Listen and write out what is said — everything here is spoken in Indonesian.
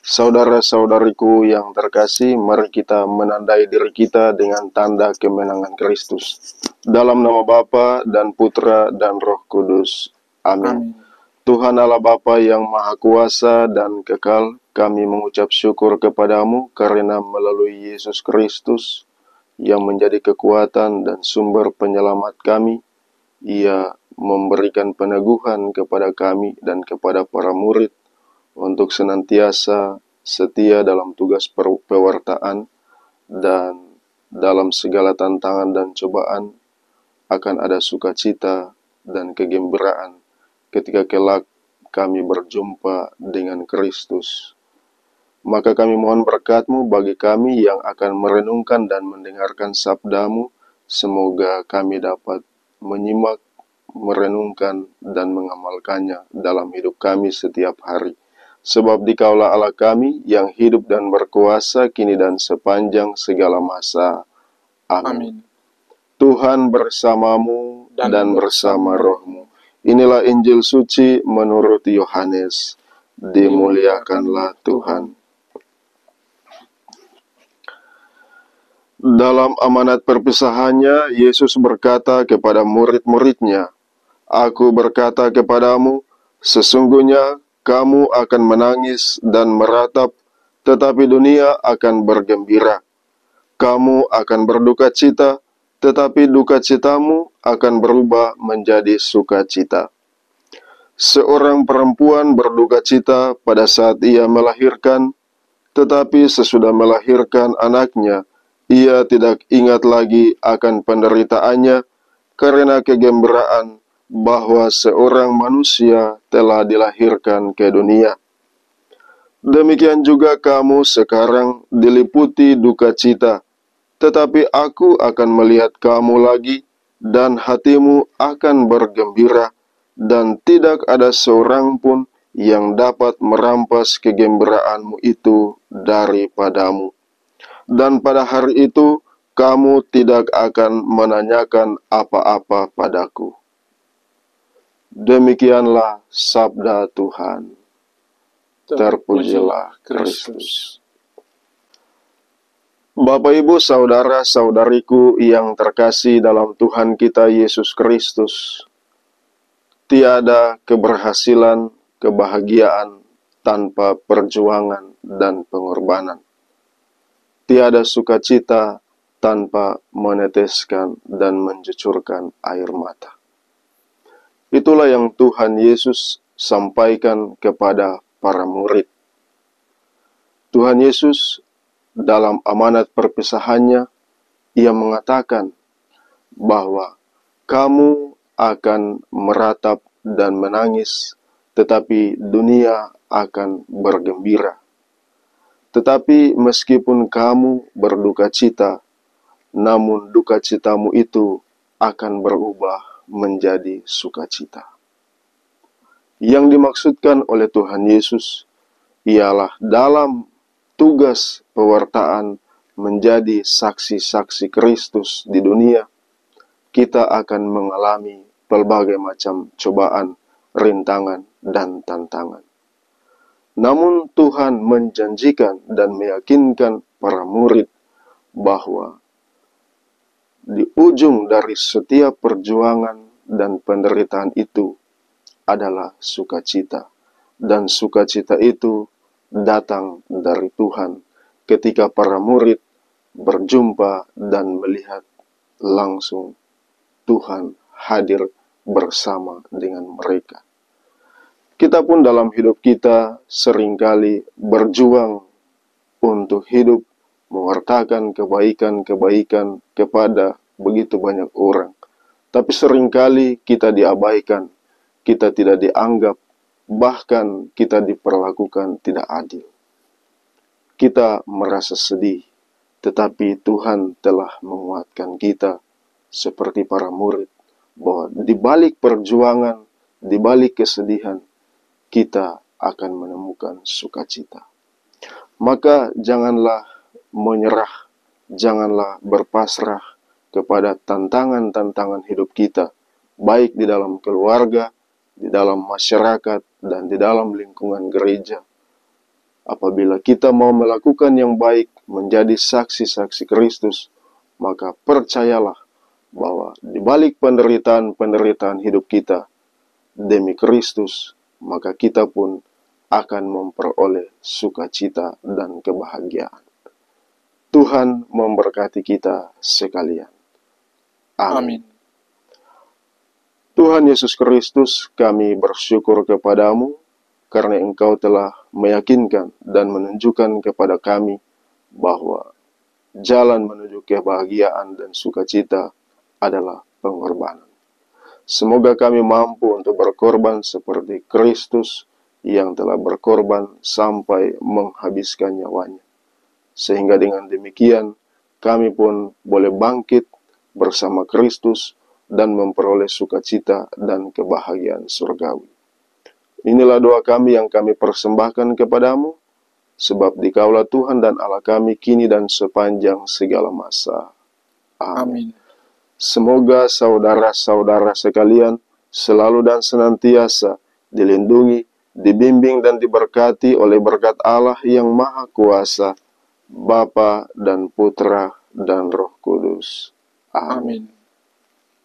Saudara-saudariku yang terkasih, mari kita menandai diri kita dengan tanda kemenangan Kristus. Dalam nama Bapa dan Putra dan Roh Kudus. Amin. Amin. Tuhan Allah Bapa yang Maha Kuasa dan Kekal, kami mengucap syukur kepadamu karena melalui Yesus Kristus yang menjadi kekuatan dan sumber penyelamat kami, Ia memberikan peneguhan kepada kami dan kepada para murid untuk senantiasa setia dalam tugas pewartaan dan dalam segala tantangan dan cobaan akan ada sukacita dan kegembiraan ketika kelak kami berjumpa dengan Kristus. Maka kami mohon berkat-Mu bagi kami yang akan merenungkan dan mendengarkan sabda-Mu. Semoga kami dapat menyimak, merenungkan, dan mengamalkannya dalam hidup kami setiap hari. Sebab Dikaulah Allah kami yang hidup dan berkuasa kini dan sepanjang segala masa. Amin. Amin. Tuhan bersamamu dan bersama bersama rohmu. Inilah Injil suci menurut Yohanes. Dimuliakanlah Tuhan. Dalam amanat perpisahannya, Yesus berkata kepada murid-muridnya, "Aku berkata kepadamu, sesungguhnya kamu akan menangis dan meratap, tetapi dunia akan bergembira. Kamu akan berduka cita, tetapi duka citamu akan berubah menjadi sukacita." Seorang perempuan berduka cita pada saat ia melahirkan, tetapi sesudah melahirkan anaknya, ia tidak ingat lagi akan penderitaannya karena kegembiraan bahwa seorang manusia telah dilahirkan ke dunia. Demikian juga kamu sekarang diliputi duka cita, tetapi aku akan melihat kamu lagi, dan hatimu akan bergembira, dan tidak ada seorang pun yang dapat merampas kegembiraanmu itu daripadamu. Dan pada hari itu, kamu tidak akan menanyakan apa-apa padaku. Demikianlah sabda Tuhan. Terpujilah Kristus. Bapak, Ibu, saudara-saudariku yang terkasih dalam Tuhan kita Yesus Kristus, tiada keberhasilan, kebahagiaan tanpa perjuangan dan pengorbanan. Tiada sukacita tanpa meneteskan dan mencucurkan air mata. Itulah yang Tuhan Yesus sampaikan kepada para murid. Tuhan Yesus dalam amanat perpisahannya, Ia mengatakan bahwa kamu akan meratap dan menangis, tetapi dunia akan bergembira. Tetapi meskipun kamu berduka cita, namun duka citamu itu akan berubah menjadi sukacita. Yang dimaksudkan oleh Tuhan Yesus ialah dalam tugas pewartaan menjadi saksi-saksi Kristus di dunia, kita akan mengalami berbagai macam cobaan, rintangan, dan tantangan. Namun Tuhan menjanjikan dan meyakinkan para murid bahwa di ujung dari setiap perjuangan dan penderitaan itu adalah sukacita. Dan sukacita itu datang dari Tuhan ketika para murid berjumpa dan melihat langsung Tuhan hadir bersama dengan mereka. Kita pun dalam hidup kita seringkali berjuang untuk hidup, mewartakan kebaikan-kebaikan kepada begitu banyak orang. Tapi seringkali kita diabaikan, kita tidak dianggap, bahkan kita diperlakukan tidak adil. Kita merasa sedih, tetapi Tuhan telah menguatkan kita seperti para murid, bahwa di balik perjuangan, di balik kesedihan, kita akan menemukan sukacita. Maka janganlah menyerah, janganlah berpasrah kepada tantangan-tantangan hidup kita, baik di dalam keluarga, di dalam masyarakat, dan di dalam lingkungan gereja. Apabila kita mau melakukan yang baik, menjadi saksi-saksi Kristus, maka percayalah bahwa di balik penderitaan-penderitaan hidup kita demi Kristus, maka kita pun akan memperoleh sukacita dan kebahagiaan. Tuhan memberkati kita sekalian. Amin. Tuhan Yesus Kristus, kami bersyukur kepadamu karena Engkau telah meyakinkan dan menunjukkan kepada kami bahwa jalan menuju kebahagiaan dan sukacita adalah pengorbanan. Semoga kami mampu untuk berkorban seperti Kristus yang telah berkorban sampai menghabiskan nyawanya. Sehingga dengan demikian kami pun boleh bangkit bersama Kristus dan memperoleh sukacita dan kebahagiaan surgawi. Inilah doa kami yang kami persembahkan kepadamu, sebab Dikaulah Tuhan dan Allah kami kini dan sepanjang segala masa. Amin. Semoga saudara-saudara sekalian selalu dan senantiasa dilindungi, dibimbing dan diberkati oleh berkat Allah yang Maha Kuasa, Bapa dan Putra dan Roh Kudus. Amin.